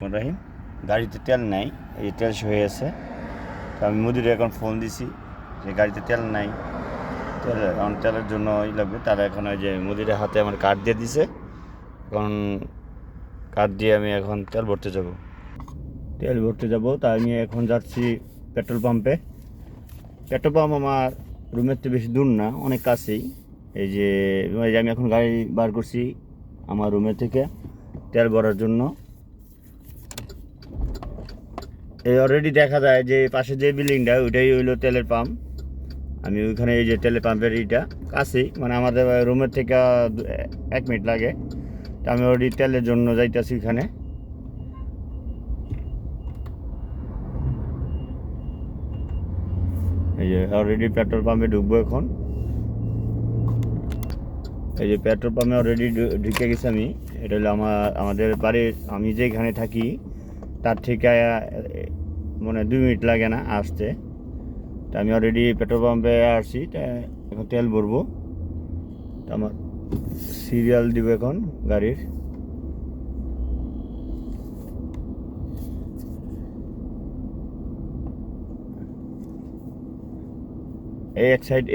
রাহিম গাড়িতে তেল নাই, এই তেল শেষ হয়ে আছে। তো আমি মুদিরে এখন ফোন দিছি যে গাড়িতে তেল নাই, এখন তেলের জন্য লাগবে। তারা এখন ওই যে মুদিরে হাতে আমার কার্ড দিয়ে দিছে, এখন কার্ড দিয়ে আমি এখন তেল ভরতে যাব। তাই আমি এখন যাচ্ছি পেট্রোল পাম্পে। পেট্রোল পাম্প আমার রুমের তো বেশি দূর না, অনেক কাছেই। এই যে আমি এখন গাড়ি বার করছি আমার রুমের থেকে তেল ভরার জন্য। এই অলরেডি দেখা যায় যে পাশে যে বিল্ডিংটা ওইটাই হইলো তেলের পাম্প। আমি ওইখানে এই যে তেলের পাম্পের এইটা কাছেই, মানে আমাদের রুমের থেকে 1 মিনিট লাগে। তো আমি অলরেডি তেলের জন্য যাইতেছি ওইখানে। এই যে অলরেডি পেট্রোল পাম্পে ঢুকবো এখন। এই যে পেট্রোল পাম্পে অলরেডি ঢুকে গেছি আমি। এটা হলো আমাদের বাড়ির, আমি যেখানে থাকি তার থেকে মানে 2 মিনিট লাগে না আসতে। তা আমি অলরেডি পেট্রোল পাম্পে আসছি, তা এখন তেল ভরবো। তা আমার সিরিয়াল দিব এখন গাড়ির।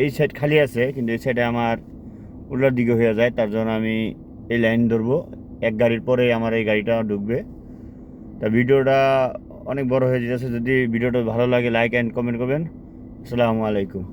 এই সাইড খালি আছে, কিন্তু এই সাইডে আমার উল্টার দিকে হয়ে যায়। তার জন্য আমি এই লাইন ধরবো, এক গাড়ির পরে আমার এই গাড়িটা ঢুকবে। তা ভিডিওটা অনেক বড় হয়ে যেতেছে। যদি ভিডিওটা ভালো লাগে লাইক অ্যান্ড কমেন্ট করবেন। আসসালামু আলাইকুম।